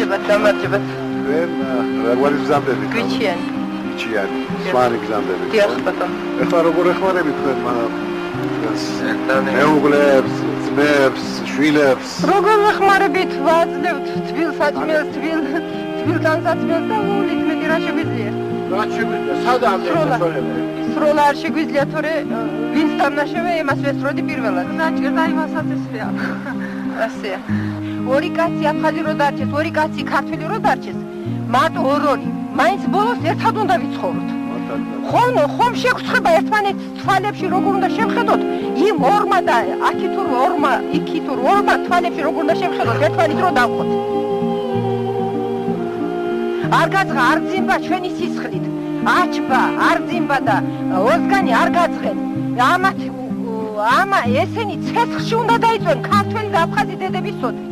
გამარჯობათ. Როგორ გზამდები? გვიჩიან. გვიჩიანი. სვანი გზამდები. დიახ, ბატონო. ეხლა როგორ ეხმარებით თქვენ მეუღლებს, ძმებს, შვილებს? როგორ ეხმარებით? ვაძლევთ თბილ საჭმელს, თბილ განსაცმელს და ულით მეტი რა შეგვიძლია? რა შეგვიძლია? სადაა შესაძლებელი? სროლა არ შეგვიძლია, თორე ვინც დამნაშავე, იმას ვესწროდი პირველად. დაჭირდა იმასაც ესეა. ასეა. ორი კაცი აფხაზი რო დარჩეს, ორი კაცი ქართველი რო დარჩეს, მარტო ორ-ორი. მაინც ბოლოს ერთად უნდა ვიცხოვროთ. ხომ შეგხვდება ერთმანეთს თვალებში როგორ უნდა შევხედოთ, იმ ორმა და აქი თუ ორმა, იქი თუ ორმა თვალებში როგორ უნდა შევხედოთ, ერთმანი დრო დავყოთ. არ გაძღა, არ ძიმბა ჩვენი სისხლით. აჩბა, არ ძიმბა და ოზგანი არ გაძღენ. ამა ესენი ცეცხლში უნდა დაიწვენ ქართველი და აფხაზი დედების სოდით.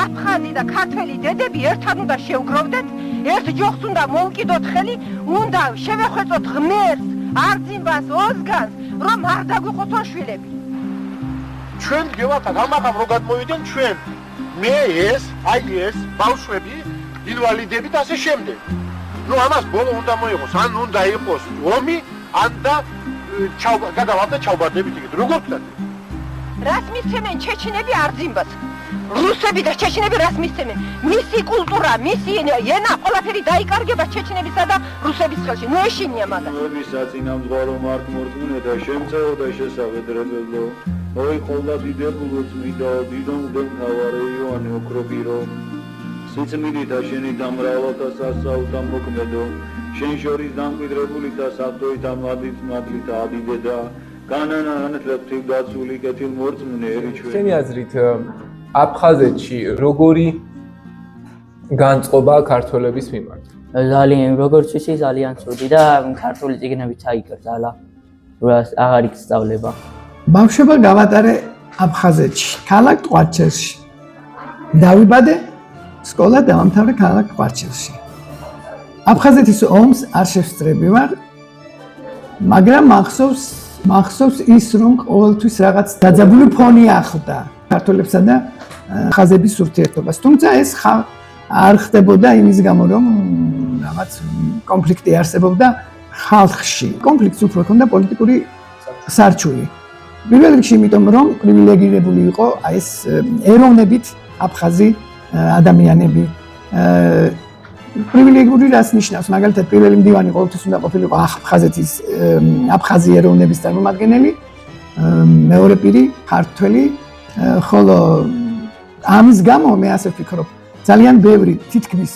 აფხაზი და ქართველი დედები ერთად უნდა შევგროვდეთ, ერთ ჯოხს უნდა მოვკიდოთ ხელი, უნდა შევეხვეწოთ ღმერთს, არძიმბას, ოზგანს, რომ არ დაგვიყოფონ შვილები. ჩვენ გევახათ, ამაღამ რო გადმოვიდნენ ჩვენ, მე ეს ბავშვები, ინვალიდები და ასე შემდეგ. ნუ ამას ბოლო უნდა მოიღოს, ან უნდა იყოს ომი, ან და გადავალდა ჩავბარდებით იქით. როგორ ვთქვათ? რას მისცემენ ჩეჩინები არძიმბას? რუსები და ჩეჩინები რას მისცემენ? მისი კულტურა, მისი ენა, ყველაფერი დაიკარგება ჩეჩინებისა და რუსების ხელში. ნუ ეშინია მაგას. საწინამძღვარო მართმორწმუნე და შემწეოდა შესაძლებელო. ოი ყოლა დიდებულო წმინდა დიდომდე მთავარი იოანე ოქრობირო. სიწმინდითა შენი დამრავლათა სასაუთა მოქმედო. შენ შორის დამკვიდრებული და საფრთხით ამადით მადლით ადიდედა. განანა ანთლებთი დაცული კეთილ მორწმუნე ერიჩვე. შენი აზრით აფხაზეთში როგორი განწყობა ქართველების მიმართ? ძალიან როგორც ვიცი ძალიან ცუდი და ქართული წიგნებიც აიკრძალა. რას აღარ ისწავლება. ბავშვობა გავატარე აფხაზეთში, ქალაქ ტყვარჩელში. დავიბადე, სკოლა დავამთავრე ქალაქ ტყვარჩელში. აფხაზეთის ომს არ შევსწრები ვარ, მაგრამ მახსოვს ის, რომ ყოველთვის რაღაც დაძაბული ფონი ახლდა ქართველებსა და აფხაზების ურთიერთობას. თუმცა ეს არ ხდებოდა იმის გამო, რომ რაღაც კონფლიქტი არსებობდა ხალხში. კონფლიქტს უფრო ჰქონდა პოლიტიკური სარჩული. პირველ რიგში იმიტომ, რომ პრივილეგირებული იყო ეს ეროვნებით აფხაზი ადამიანები. პრივილეგიური რას ნიშნავს? მაგალითად, პირველი მდივანი ყოველთვის უნდა ყოფილიყო აფხაზი ეროვნების წარმომადგენელი, მეორე პირი ქართველი, ხოლო ამის გამო მე ასე ვფიქრობ, ძალიან ბევრი თითქმის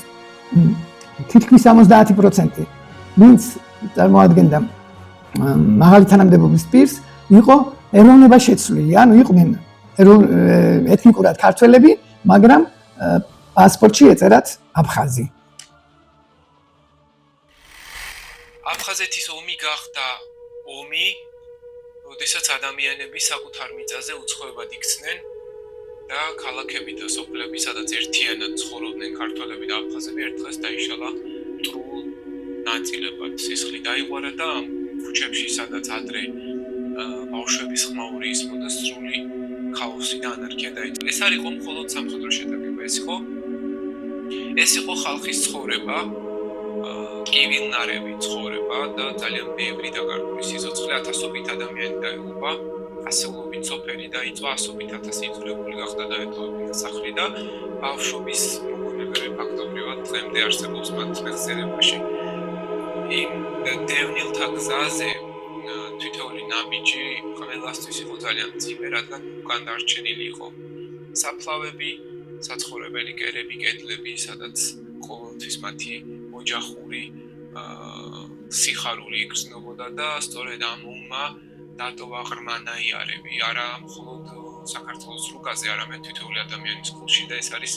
70%, ვინც წარმოადგენდა მაღალი თანამდებობის პირს, იყო ეროვნება შეცვლილი, ანუ იყვნენ ეთნიკურად ქართველები, მაგრამ პასპორტში ეწერათ აფხაზი. აფხაზეთის ომი გახდა ომი, როდესაც ადამიანები საკუთარ მიწაზე უცხოებად იქცნენ და ქალაქები და სოფლები, სადაც ერთიანად ცხოვრობდნენ ქართველები და აფხაზები, ერთ დღეს დაიშალა მტრულ ნაწილებად. სისხლი დაიღვარა და ამ ქუჩებში, სადაც ადრე ბავშვების ხმაური ისმოდა, სრული ქაოსი და ანარქია დაიწყო. ეს არ იყო მხოლოდ სამხედრო შეტაკება, ეს იყო ხალხის ცხოვრება, კივილნარევი ცხოვრება და ძალიან ბევრი დაკარგული სიცოცხლე, ათასობით ადამიანი დაიღუპა, ასეულობით სოფელი დაიწვა, ასობით ათასი იძულებული გახდა დაეტოვებინა სახლი და ბავშვობის მოგონებები ფაქტობრივად დღემდე არსებობს მათ მეხსიერებაში. იმ დევნილთა გზაზე თითოეული ნაბიჯი ყველასთვის იყო ძალიან მძიმე, რადგან უკან დარჩენილი იყო საფლავები, საცხოვრებელი კერები, კედლები, სადაც ყოველთვის მათი ოჯახური სიხარული იგრძნობოდა და სწორედ ამ ომმა დატოვა ღრმა ნაიარევი, არა მხოლოდ საქართველოს რუკაზე, არამედ თითოეული ადამიანის გულში და ეს არის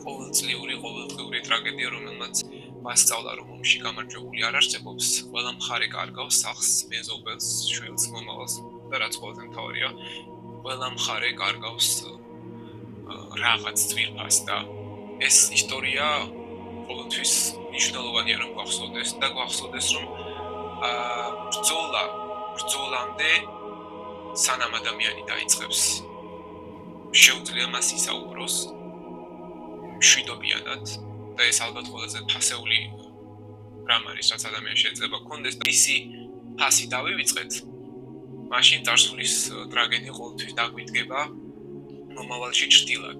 ყოველწლიური, ყოველდღიური ტრაგედია, რომელმაც ვასწავლა, რომ ომში გამარჯვებული არ არსებობს, ყველა მხარე კარგავს სახლს, მეზობელს, შვილს, მომავალს და რაც ყველაზე მთავარია, ყველა მხარე კარგავს რაღაც ძვირფას და ეს ისტორია ყოველთვის მნიშვნელოვანია რომ გვახსოვდეს და გვახსოვდეს რომ ბრძოლამდე სანამ ადამიანი დაიწყებს შეუძლია მას ისაუბროს მშვიდობიანად და ეს ალბათ ყველაზე ფასეული რამ არის, რაც ადამიანს შეიძლება ჰქონდეს და ისი ფასი დავივიწყეთ, მაშინ წარსულის ტრაგედია ყოველთვის დაგვიდგება მომავალში ჭრტილად.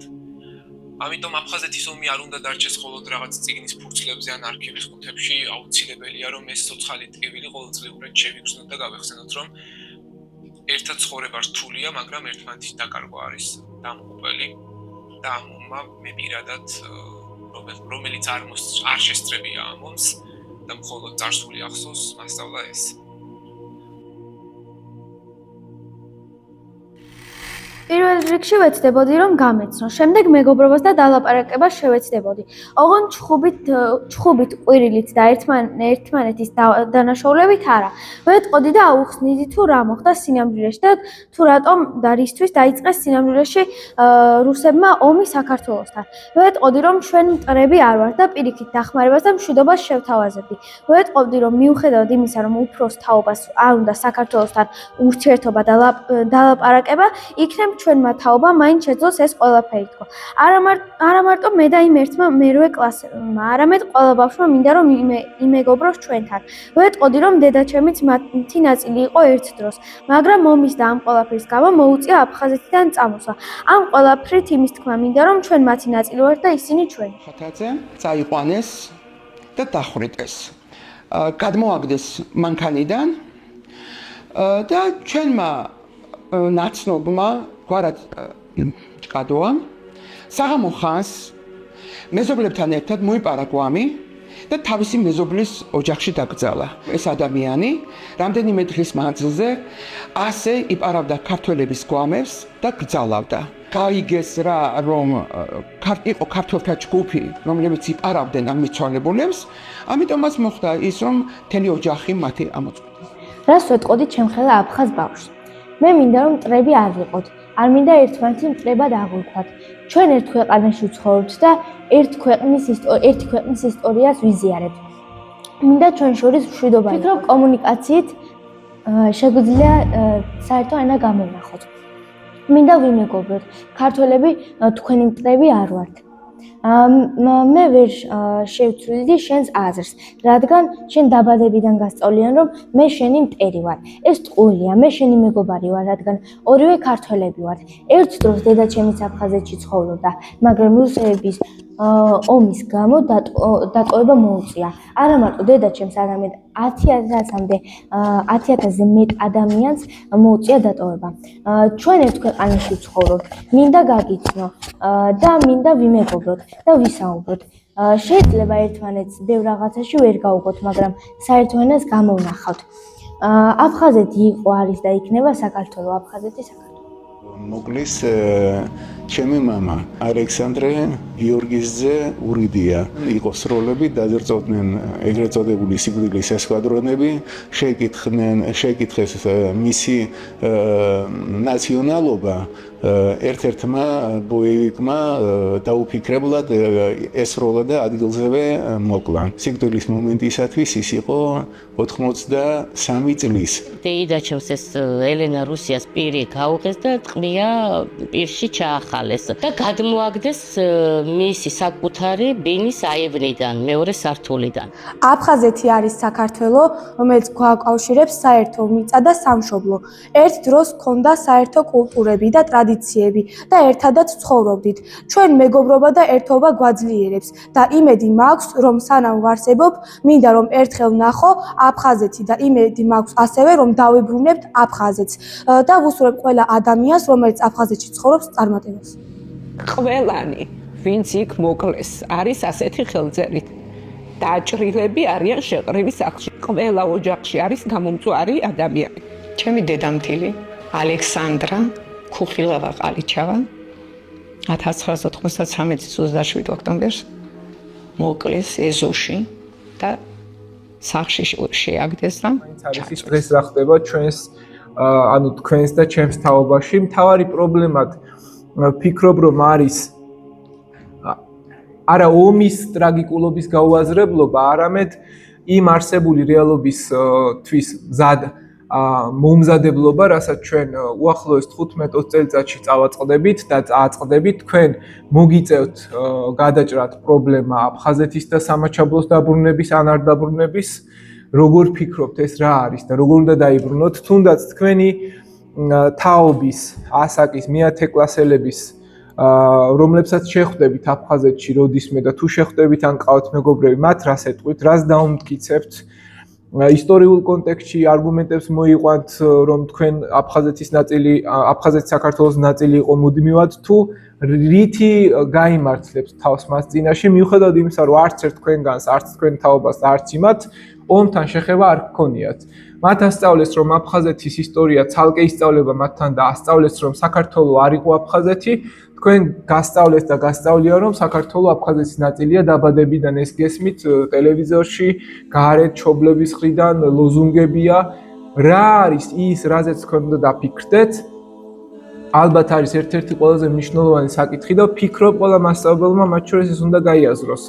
ამიტომ აფხაზეთის ომი არ უნდა დარჩეს მხოლოდ რაღაც წიგნის ფურცლებზე ან არქივის ყუთებში, აუცილებელია რომ ეს ცოცხალი ტკივილი ყოველწლიურად შევიგრძნოთ და გავეხსენოთ, რომ ერთად ცხოვრება რთულია, მაგრამ ერთმანეთის დაკარგვა არის დამღუპელი და ამ ომმა მე პირადად რომელიც არ შესწრებია ამ ომს და მხოლოდ წარსული ახსოვს, მასწავლა ეს. პირველ რიგში ვეცდებოდი რომ გამეცნო, შემდეგ მეგობრობას და დალაპარაკებას შევეცდებოდი. ოღონდ ჩხუბით, ყვირილით და ერთმანეთის დანაშაულებით არა. ვეტყოდი და აუხსნიდი თუ რა მოხდა სინამდვილეში და თუ რატომ და რისთვის დაიწყეს სინამდვილეში რუსებმა ომი საქართველოსთან. ვეტყოდი რომ ჩვენ მტრები არ ვართ და პირიქით დახმარებას და მშვიდობას შევთავაზებდი. ვეტყოდი რომ მიუხედავად იმისა, რომ უფროს თაობას არ უნდა საქართველოსთან ურთიერთობა და დალაპარაკება, იქნებ ჩვენმა თაობა მაინც შეძლოს ეს ყველაფერი თქო. არა მარტო მე და იმ ერთმა მერვე კლასელმა, არამედ ყველა ბავშვმა მინდა რომ იმეგობროს ჩვენთან. ვეტყოდი რომ დედაჩემიც მათი ნაწილი იყო ერთ დროს, მაგრამ ომის და ამ ყველაფრის გამო მოუწია აფხაზეთიდან წამოსვლა. ამ ყველაფრით იმის თქმა მინდა რომ ჩვენ მათი ნაწილი ვართ და ისინი ჩვენი. ხათაძე წაიყვანეს და დახვრიტეს. გადმოაგდეს მანქანიდან და ჩვენმა ნაცნობმა გვარად ჭკადოა საღამო ხანს მეზობლებთან ერთად მოიპარა გვამი და თავისი მეზობლის ოჯახში დაკრძალა. ეს ადამიანი რამდენიმე დღის მანძილზე ასე იპარავდა ქართველების გვამებს და გრძალავდა. გაიგეს რა რომ იყო ქართველთა ჯგუფი, რომლებიც იპარავდნენ ამ მიცვალებულებს, ამიტომაც მოხდა ის რომ მთელი ოჯახი მათი ამოწყვეტეს. რას ვეტყოდი ჩემხელა აფხაზ ბავშვს? მე მინდა რომ მტრები არ ვიყოთ, არ მინდა ერთმანეთი მტრებად აღვიქვათ. ჩვენ ერთ ქვეყანაში ვცხოვრობთ და ერთი ქვეყნის ისტორიას ვიზიარებთ. მინდა ჩვენ შორის მშვიდობა. ვფიქრობ კომუნიკაციით შეგვიძლია საერთო ენა გამოვნახოთ. მინდა ვიმეგობროთ, ქართველები თქვენი მტრები არ ვართ. მე ვერ შევცვლიდი შენს აზრს, რადგან შენ დაბადებიდან გასწავლიან რომ მე შენი მტერი ვარ. ეს ტყუილია, მე შენი მეგობარი ვარ, რადგან ორივე ქართველები ვართ. ერთ დროს დედაჩემიც აფხაზეთში ცხოვრობდა, მაგრამ რუსების ომის გამო დატოვება მოუწია. არა მარტო დედაჩემს, არამედ 10,000-ზე მეტ ადამიანს მოუწია დატოვება. ჩვენ ერთ ქვეყანაში ვცხოვრობთ, მინდა გაგიცნო და მინდა ვიმეგობროთ და ვისაუბროთ. შეიძლება ერთმანეთს ბევრ რაღაცაში ვერ გავუგოთ, მაგრამ საერთო ენას გამოვნახავთ. აფხაზეთი იყო, არის და იქნება საქართველო, აფხაზეთი საქართველო. მოგლის ჩემი მამა ალექსანდრე გიორგიძე ურიდია იყო სროლები დაძრწოდნენ ეგრეთ წოდებული სიკვდილის ესკვადრონები შეიკითხეს მისი ნაციონალობა ერთ-ერთმა ბოევიკმა დაუფიქრებლად ესროლა და ადგილზევე მოკლა. სიკვდილის მომენტისათვის ის იყო 83 წლის. დედაჩემს ეს ელენა რუსიას პირი გაუღეს და ყმია პირში ჩაახალეს და გადმოაგდეს მისი საკუთარი ბინის აივნიდან, მეორე სართულიდან. აფხაზეთი არის საქართველო, რომელიც გვაკავშირებს საერთო მიწა და სამშობლო. ერთ დროს ჰქონდა საერთო კულტურები და ტრადიციები და ერთადაც ცხოვრობდით. ჩვენ მეგობრობა და ერთობა გვაძლიერებს და იმედი მაქვს, რომ სანამ ვარსებობ, მინდა რომ ერთხელ ვნახო აფხაზეთი და იმედი მაქვს ასევე, რომ დავიბრუნებთ აფხაზეთს და ვუსურვებ ყველა ადამიანს, რომელიც აფხაზეთში ცხოვრობს, წარმატებას. ყველანი, ვინც იქ მოკლეს, არის ასეთი ხელწერით. დაჭრილები არიან შეყრილი სახლში. ყველა ოჯახში არის გამომწვარი ადამიანი. ჩემი დედამთილი ალექსანდრა ქუხილავა ყალიჩავა 1993 წლის 27 ოქტომბერს მოკლეს ეზოში და სახლში შეაგდეს და არის დღეს რა ხდება ჩვენს ანუ თქვენს და ჩემს თაობაში. მთავარი პრობლემად ვფიქრობ რომ არის არა ომის ტრაგიკულობის გაუაზრებლობა, არამედ იმ არსებული რეალობისთვის მზად მომზადებლობა, რასაც ჩვენ უახლოეს 15-20 წელიწადში წავაწყდებით და წააწყდებით, თქვენ მოგიწევთ გადაჭრათ პრობლემა აფხაზეთის და სამაჩაბლოს დაბრუნების ან არ დაბრუნების, როგორ ფიქრობთ ეს რა არის და როგორ უნდა დაიბრუნოთ, თუნდაც თქვენი თაობის, ასაკის, მეათე კლასელების რომლებსაც შეხვდებით აფხაზეთში როდისმე და თუ შეხვდებით ან ყავთ მეგობრები, მათ რას ეტყვით, რას დაუმტკიცებთ, ისტორიულ კონტექსტში არგუმენტებს მოიყვანთ, რომ თქვენ აფხაზეთის საქართველოს ნაწილი იყო მუდმივად, თუ რითი გაიმართლებთ თავს მას წინაშე, მიუხედავად იმისა, რომ არც ერთ თქვენგანს, არც თქვენ თაობას, არც იმათ ომთან შეხება არ გქონიათ. მათ ასწავლეს, რომ აფხაზეთის ისტორია ცალკე ისწავლება მათთან და ასწავლეს, რომ საქართველო არ იყო აფხაზეთი, თქვენ გასწავლეს და გასწავლია, რომ საქართველო აფხაზეთის ნაწილია, დაბადებიდან ეს გესმით ტელევიზორში, გარეთ ჩობლების მხრიდან ლოზუნგებია. რა არის ის, რაზეც თქვენ უნდა დაფიქრდეთ? ალბათ არის ერთ-ერთი ყველაზე მნიშვნელოვანი საკითხი და ვფიქრობ, ყველა მასწავლებელმა მათ შორის ეს უნდა გაიაზროს.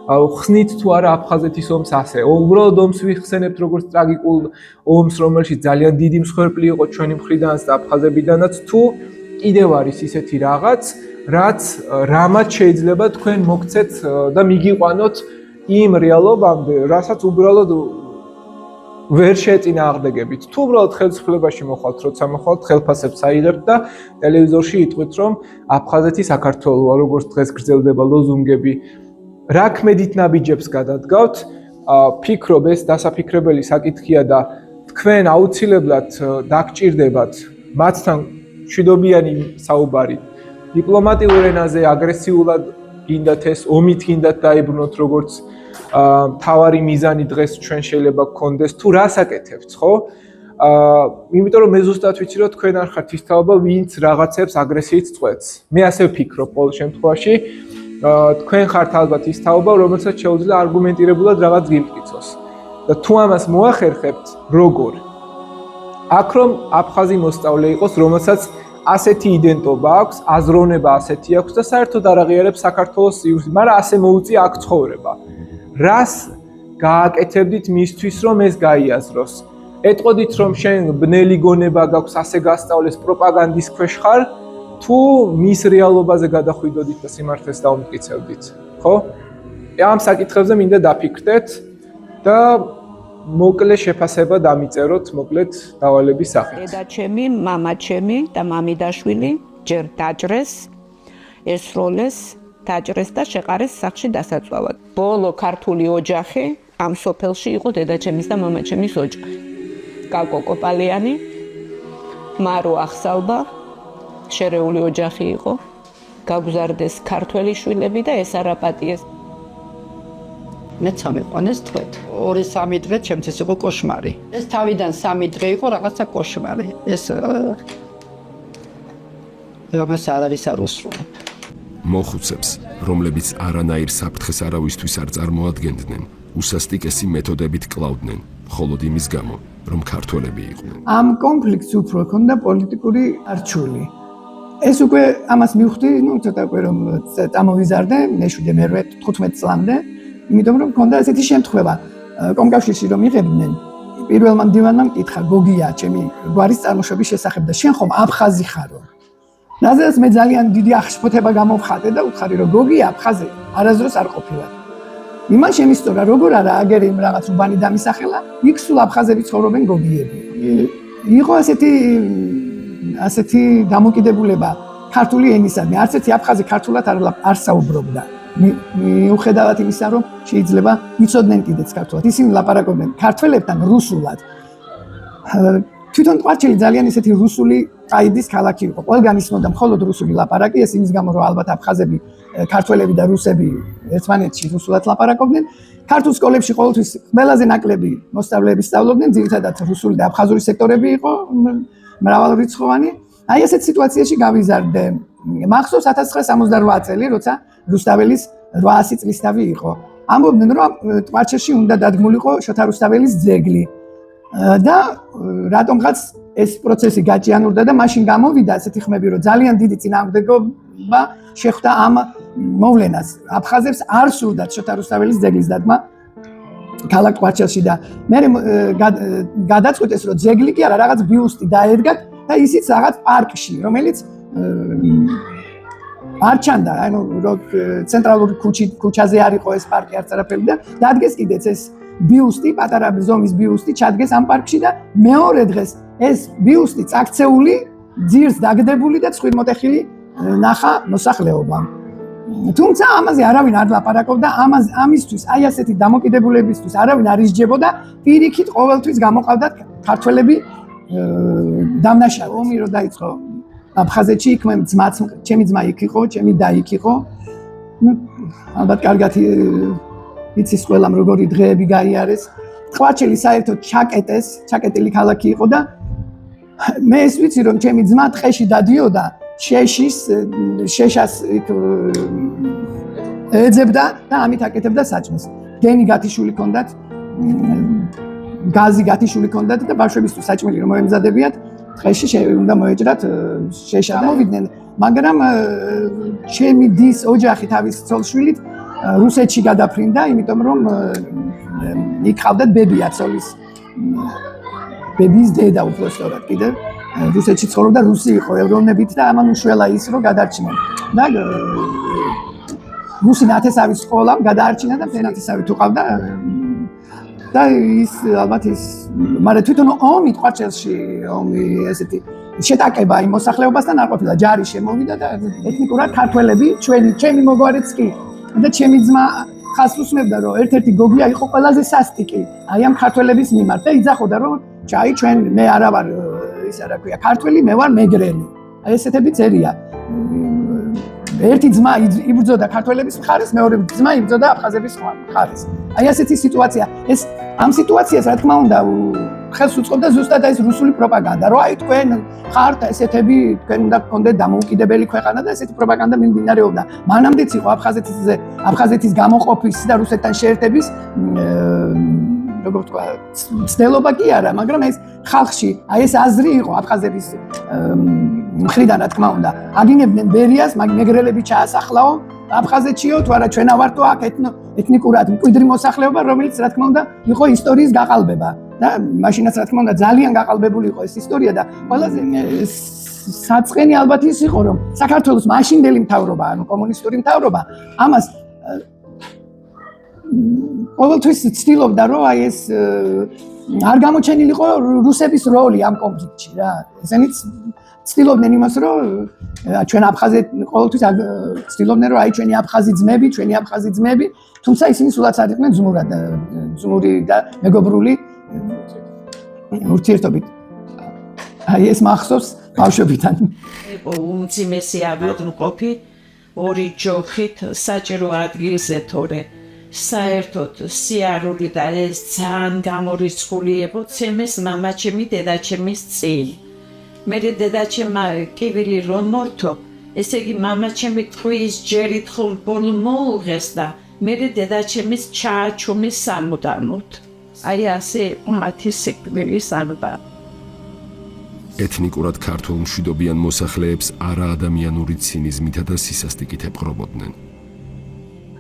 ხსნით თუ არა აფხაზეთის ომს ასე. უბრალოდ ომს ვიხსენებთ როგორც ტრაგიკულ ომს, რომელშიც ძალიან დიდი მსხვერპლი იყო ჩვენი მხრიდანაც და აფხაზებიდანაც, თუ კიდევ არის ისეთი რაღაც, რაც რამაც შეიძლება თქვენ მოგცეთ და მიგიყვანოთ იმ რეალობამდე, რასაც უბრალოდ ვერ შეეწინააღმდეგებით. თუ უბრალოდ ხელისუფლებაში მოხვალთ, როცა მოხვალთ, ხელფასებს აიღებთ და ტელევიზორში იტყვით, რომ აფხაზეთი საქართველოა, როგორც დღეს გრძელდება ლოზუნგები. რა ქმედით ნაბიჯებს გადადგავთ? ფიქრობ ეს დასაფიქრებელი საკითხია და თქვენ აუცილებლად დაგჭირდებათ მათთან მშვიდობიანი საუბარი. დიპლომატიურ ენაზე აგრესიულად გინდათ ეს ომით გინდათ დაიბრუნოთ, როგორც მთავარი მიზანი დღეს ჩვენ შეიძლება გქონდეს, თუ რას აკეთებთ, ხო? იმიტომ რომ მე ზუსტად ვიცი, რომ თქვენ არ ხართ ის თაობა, ვინც რაღაცებს აგრესიით წყვეტს. მე ასე ვფიქრობ ყოველ შემთხვევაში. თქვენ ხართ ალბათ ის თაობა, რომელსაც შეუძლია არგუმენტირებულად რაღაც გიმტკიცოს. და თუ ამას მოახერხებთ, როგორ? აქ რომ აფხაზი მოსწავლე იყოს, რომელსაც ასეთი იდენტობა აქვს, აზროვნება ასეთი აქვს და საერთოდ არ აღიარებს საქართველოს სივრცეს, მაგრამ ასე მოუწია აქ ცხოვრება. რას გააკეთებდით მისთვის, რომ ეს გაიაზროს? ეტყოდით, რომ შენ ბნელი გონება გაქვს, ასე გასწავლეს, პროპაგანდის ქვეშ ხარ, თუ მის რეალობაზე გადახვიდოდით და სიმართლეს დაუმტკიცებდით, ხო? ამ საკითხებზე მინდა დაფიქრდეთ და მოკლე შეფასება დამიწეროთ, მოკლედ დავალების სახით. დედაჩემი, მამაჩემი და მამიდაშვილი ჯერ დაჭრეს, ესროლეს, დაჭრეს და შეყარეს სახლში დასაწვავად. ბოლო ქართული ოჯახი ამ სოფელში იყო დედაჩემის და მამაჩემის ოჯახი. კაკო კოპალიანი, მარო ახსალბა, შერეული ოჯახი იყო. გაგზარდეს ქართველი შვილები და ეს არ აპატიეს. მე წამიყვანეს თვეთ. 2-3 დღე ჩემთვის იყო კოშმარი. ეს თავიდან 3 დღე იყო რაღაცა კოშმარი. ეს რაღაც არ არის არ უსრულებ. მოხუცებს, რომლებიც არანაირ საფრთხეს არავისთვის არ წარმოადგენდნენ, უსასტიკესი მეთოდებით კლავდნენ, მხოლოდ იმის გამო, რომ ქართველები იყვნენ. ამ კონფლიქტს უფრო ჰქონდა პოლიტიკური არჩეული. ეს უკვე ამას მივხვდი, ცოტა უკვე რომ წამოვიზარდე, მეშვიდე მერვე 15 წლამდე, იმიტომ რომ მქონდა ესეთი შემთხვევა, კომკავშირში რომ იღებდნენ, პირველმა მდივანმა მკითხა, გოგია, ჩემი გვარის წარმოშობის შესახებ და შენ ხომ აფხაზი ხარო? რაზეც მე ძალიან დიდი აღშფოთება გამოვხატე და უთხარი რომ გოგია აფხაზი არასდროს არ ყოფილა. იმან შემისწორა, როგორ არა აგერ იმ რაღაც უბანი დამისახელა, იქ სულ აფხაზები ცხოვრობენ გოგიები. იყო ასეთი დამოკიდებულება ქართული ენისადმი, არც ერთი აფხაზი ქართულად არ საუბრობდა. მიუხედავად იმისა, რომ შეიძლება იცოდნენ კიდეც ქართულად. ისინი ლაპარაკობდნენ ქართველებთან რუსულად. თვითონ ტყვარჩელი ძალიან ისეთი რუსული ყაიდის ქალაქი იყო. ყველგან ისმოდა მხოლოდ რუსული ლაპარაკი, ეს იმის გამო, რომ ალბათ აფხაზები, ქართველები და რუსები ერთმანეთში რუსულად ლაპარაკობდნენ. ქართულ სკოლებში ყოველთვის ყველაზე ნაკლები მოსწავლეები სწავლობდნენ, ძირითადად რუსული და აფხაზური სექტორები იყო მრავალრიცხოვანი. აი ასეთ სიტუაციაში გავიზარდე. მახსოვს 1968 წელი, როცა რუსთაველის 800 წლისთავი იყო. ამბობდნენ, რომ ტყვარჩელში უნდა დადგმულიყო შოთა რუსთაველის ძეგლი. და რატომღაც ეს პროცესი გაჭიანურდა და მაშინ გამოვიდა ასეთი ხმები, რომ ძალიან დიდი წინააღმდეგობა შეხვდა ამ მოვლენას. აფხაზებს არ სურდათ შოთა რუსთაველის ძეგლის დადგმა. ქალაქ ყვარჩელში და მე გადაწყვეტეს რომ ძეგლი კი არა რაღაც ბიუსტი დაედგათ და ისიც რაღაც პარკში რომელიც არ ჩანდა ანუ რომ ცენტრალური ქუჩაზე არ იყო ეს პარკი არც არაფერი და დადგეს კიდეც ეს ბიუსტი პატარა ზომის ბიუსტი ჩადგეს ამ პარკში და მეორე დღეს ეს ბიუსტი წაქცეული ძირს დაგდებული და ცხვირმოტეხილი ნახა მოსახლეობამ თუმცა ამაზე არავინ არ ლაპარაკობდა ამისთვის აი ასეთი დამოკიდებულებისთვის არავინ არ ისჯებოდა პირიქით ყოველთვის გამოყავდათ ქართველები დამნაშავე ომი რო დაიწყო აფხაზეთში იქ მე ჩემი ძმა იქ იყო ჩემი და იქ იყო ნუ ალბათ კარგად იცის ყველამ როგორი დღეები გაიარეს ყვარჩელი საერთოდ ჩაკეტილი ქალაქი იყო და მე ეს ვიცი რომ ჩემი ძმა ტყეში დადიოდა შეშას ეძებდა და ამით აკეთებდა საჭმელს. გენი გათიშვილი ჰქონდათ, გაზი გათიშვილი ჰქონდათ და ბავშვებისთვის საჭმელი რომ მოემზადებიათ, ტყეში უნდა მოეჭრათ შეშა და მოვიდნენ. მაგრამ ჩემი დის ოჯახი თავის ცოლშვილით რუსეთში გადაფრინდა, იმიტომ რომ იქ ყავდათ ბებია ცოლის ბებიის დედა უბრალოდ კიდევ რუსეთში ცხოვრობდა რუსი იყო ევრონებით და ამან უშველა ის რომ გადარჩნენ და რუსი ნათესავის სკოლამ გადაარჩინა და ნათესავი თუ ყავდა და ის ალბათ ის მაგრამ თვითონ ომი ყვარჩელში ომი ესეთი შეტაკება იმ მოსახლეობასთან არ ყოფილა ჯარი შემოვიდა და ეთნიკურად ქართველები ჩემი მოგვარიც კი და ჩემი ძმა ხას უსმევდა რომ ერთ-ერთი გოგია იყო ყველაზე სასტიკი აი ამ ქართველების მიმართ და იძახოდა რომ ჩაი ჩვენ მე არა ვარ ისა რა ქვია ქართველი მე ვარ მეგრელი აი ესეთები წერია ერთი ძმა იბრძოდა ქართველების მხარეს მეორე ძმა იბრძოდა აფხაზების მხარეს აი ასეთი სიტუაცია ეს ამ სიტუაციას რა თქმა უნდა ხელს უწყობდა ზუსტად ეს რუსული პროპაგანდა რომ აი თქვენ ხართ ესეთები თქვენ უნდა გქონდეთ დამოუკიდებელი ქვეყანა და ესეთი პროპაგანდა მიმდინარეობდა მანამდეც იყო აფხაზეთის გამოყოფის და რუსეთთან შეერთების როგორ თქვა ცდელობა კი არა მაგრამ ეს ხალხში აი ეს აზრი იყო აფხაზების მხრიდან რა თქმა უნდა აგინებდნენ ბერიას მეგრელები ჩაასახლაო აფხაზეთშიო თუ არა ჩვენა ვართო აქ ეთნიკურად მკვიდრი მოსახლეობა რომელიც რა თქმა უნდა იყო ისტორიის გაყალბება და მაშინაც რა თქმა უნდა ძალიან გაყალბებული იყო ეს ისტორია და ყველაზე საწყენი ალბათ ის იყო რომ საქართველოს მაშინდელი მთავრობა ანუ კომუნისტური მთავრობა ამას ყოველთვის ცდილობდა რომ აი ეს არ გამოჩენილიყო რუსების როლი ამ კონფლიქტში რა ესენიც ცდილობდნენ იმას რომ ჩვენ აფხაზეთ ყოველთვის ცდილობდნენ რომ აი ჩვენი აფხაზი ძმები თუმცა ისინი სულაც არ იყვნენ ძმური და მეგობრული ურთიერთობით აი ეს მახსოვს ბავშვობიდან უმძიმესი ავადმყოფი ორი ჯოხით საჭირო ადგილზე თორე საერთოდ სიარული და ეს ძალიან გამორიცხული იყო ცემეს მამაჩემი დედაჩემის წინ მე დედაჩემა კივილი რომ მორთო ესე იგი მამაჩემი ტყვის ჯერით ხოლმე მოუღეს და მე დედაჩემის ჩააჩუმის სამუდამოდ აი ასე მათი სიკვდილი სამბა ეთნიკურად ქართულ მშვიდობიან მოსახლეებს არაადამიანური ცინიზმითა და სისასტიკით ეპყრობოდნენ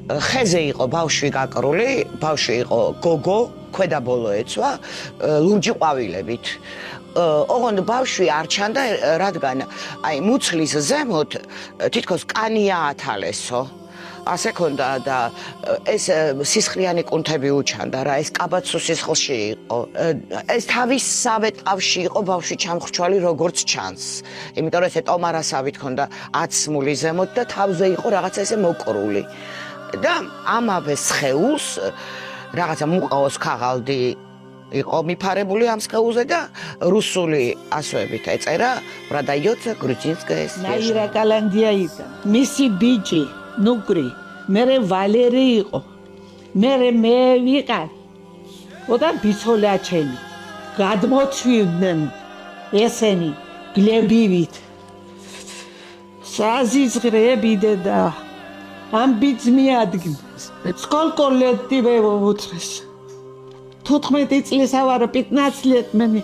ხეზე იყო ბავშვი გაკრული, ბავშვი იყო გოგო, ქვედა ბოლო ეცვა, ლურჯი ყვავილებით. ოღონდ ბავშვი არ ჩანდა, რადგან აი მუცლის ზემოთ თითქოს კანი აათალესო. ასე ქონდა და ეს სისხლიანი კუნთები უჩანდა რა, ეს კაბაცო სისხლში იყო. ეს თავისსავე ტყავში იყო ბავშვი ჩამხრჩვალი როგორც ჩანს. იმიტომ რომ ესე ტომარასავით ქონდა აცმული ზემოთ და თავზე იყო რაღაცა ესე მოკრული. და ამავე სხეულს რაღაცა მუყაოს ქაღალდი იყო მიფარებული ამ სხეულზე და რუსული ასოებით ეწერა ბრადაიოცა გრუჯინსკაეს ნაირა კალანდია იყო მისი ბიჭი ნუგრი მერე ვალერი იყო მერე მე ვიყარ ოდა ბიცოლაჩელი გადმოცვიდნენ ესენი გლებივით საზიზღრები და ამბიცმი ადგილს. სკოლკოლეტივე უწრეს. 15 წლის ავარ 15 лет მენი.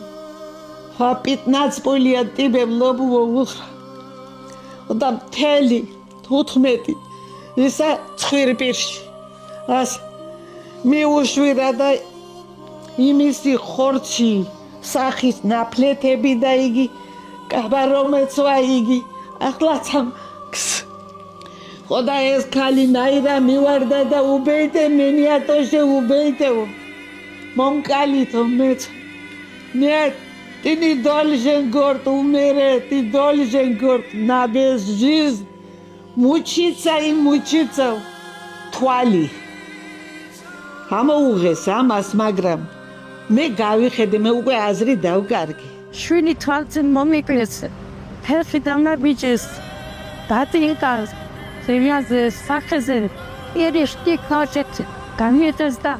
15 პოლიატივე ლობუ უხრა. და მთელი 15 ისა ცხვირპირში. ას მე უშვირა და იმისი ხორცი, სახის ნაფლეთები და იგი კაბა რომეცვა იგი ახლაცამ ხოდა ეს ქალი ნაირა მივარდა და უბეიტე მენიატოშე უბეიტეო მონკალითო მეც მე ტინი დოლჟენ გორტ უმერე ტი დოლჟენ გორტ ნაბეს ჟიზ მუჩიცა იმ მუჩიცა თვალი ამოუღეს ამას მაგრამ მე გავიხედე მე უკვე აზრი დავკარგი შვილი თვალწინ მომიკლეს ფერხი დამნაბიჯეს დატინკას ზევიაზე სახეზე ერიშტი ქაჩეთ გამიეთეს და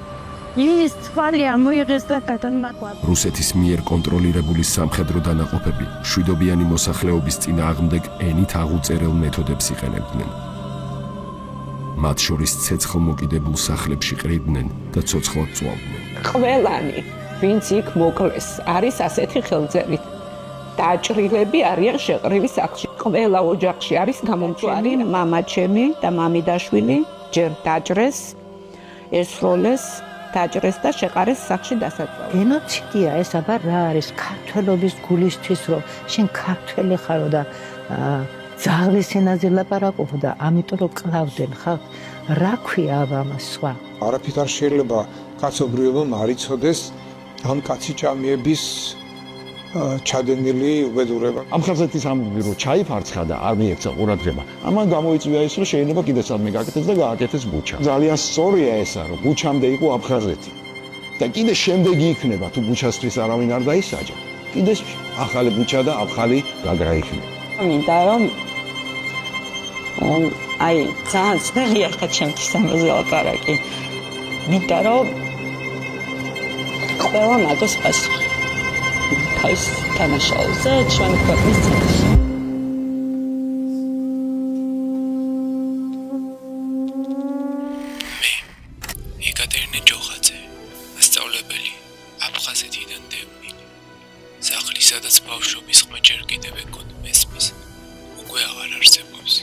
ის თვალი ამოიღეს და გადამაყვა რუსეთის მიერ კონტროლირებული სამხედრო დანაყოფები მშვიდობიანი მოსახლეობის წინააღმდეგ ენით აღუწერელ მეთოდებს იყენებდნენ. მათ შორის ცეცხლმოკიდებულ სახლებში ყრიდნენ და ცოცხლად წვავდნენ. ყველანი, ვინც იქ მოკლეს, არის ასეთი ხელწერით. დაჭრილები არიან შეყრილი სახლში. ყველა ოჯახში არის გამომწვარი მამაჩემი და მამიდაშვილი, ჯერ დაჭრეს, ესროლეს, დაჭრეს და შეყარეს სახლში დასაწვავად. გენოციდია ეს აბა რა არის ქართველობის გულისთვის რომ შენ ქართველი ხარო და ძაღლის ენაზე ლაპარაკობ და ამიტომ რომ კლავდნენ ხალხ რა ქვია აბა ამას სხვა არაფერთ არ შეიძლება კაცობრიობამ არ იცოდეს ამ კაცი ჭამიების ჩადენილი უბედურება. ამ ხაზეთის ამბობი რომ ჩაიფარცხა და არ მიექცა ყურადღება. ამან გამოიწვია ის რომ შეიძლება კიდე სადმე გაკეთდეს და გააკეთეს ბუჩა. ძალიან სწორია ესა რომ ბუჩამდე იყო აფხაზეთი. და კიდე შემდეგი იქნება თუ ბუჩასთვის არავინ არ დაისაჯა. კიდე ახალი ბუჩა და ახალი გაგრა იქნება. მინდა რომ აი ძალიან ძნელია ხა ჩემთვის ამაზე ლაპარაკი. მინდა რომ ყველა მაგას პასუხი თავის თანაშაულზე ჩვენი ქვეყნის წინაშე. მე ეკატერინე ჯოხაძე, მასწავლებელი აფხაზეთიდან დევნილი. სახლი, სადაც ბავშვობის ხმა ჯერ კიდევ ეკონი მესმის, უკვე აღარ არსებობს.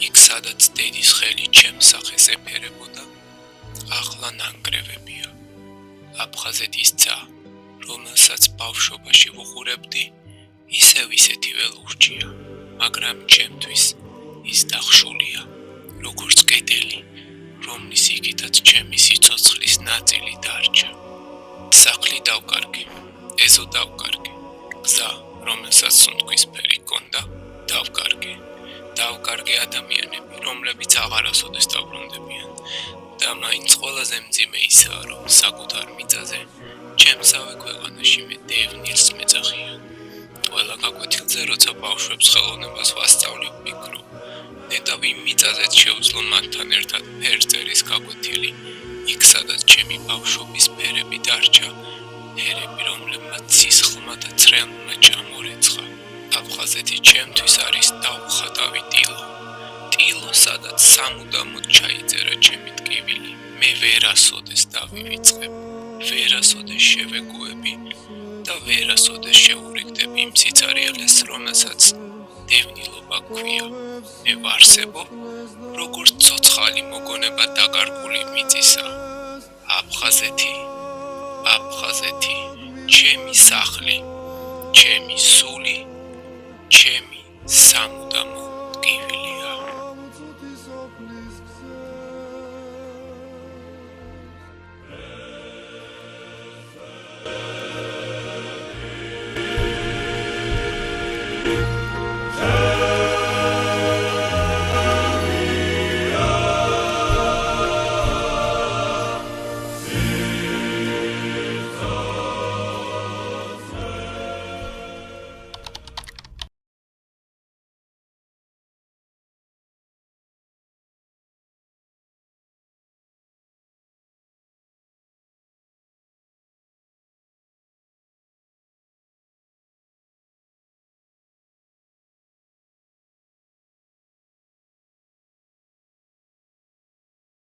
იქ, სადაც დედის ხელი ჩემს სახეს ეფერებოდა, ახლა ნანგრევებია. აფხაზეთის ცა რომელსაც ბავშვობაში ვუყურებდი, ისევ ისეთივე ლურჯია, მაგრამ ჩემთვის ის დახშულია, როგორც კედელი, რომლის იქითაც ჩემი სიცოცხლის ნაწილი დარჩა. სახლი დავკარგე, ეზო დავკარგე, გზა, რომელსაც სუნთქვისფერი ჰქონდა, დავკარგე. დავკარგე ადამიანები, რომლებიც აღარასოდეს დაბრუნდებიან და მაინც ყველაზე მძიმე ისაა, რომ საკუთარ მიწაზე ჩემსავე ქვეყანაში მე დევნილს მეძახიან. ყველა გაკვეთილზე, როცა ბავშვებს ხელოვნებას ვასწავლი ვფიქრობ, ნეტავი მიწაზეც შეუძლო მათთან ერთად ფერწერის გაკვეთილი, იქ სადაც ჩემი ბავშვობის ფერები დარჩა, ფერები, რომლებმაც სისხლმა და წრეალმა ჩამორეცხა. აფხაზეთი ჩემთვის არის დაუხატავი ტილო. ტილო, სადაც სამუდამოდ ჩაიწერა ჩემი ტკივილი. მე ვერასოდეს დავივიწყებ. ვერასოდეს შევეგუები და ვერასოდეს შეურიგდები იმ სიცარიელეს, რომელსაც დევნილობა ქვია. მე ვარსებობ, როგორც ცოცხალი მოგონება დაკარგული მიწისა. აფხაზეთი, აფხაზეთი, ჩემი სახლი, ჩემი სული, ჩემი სამუდამო ტკივილი.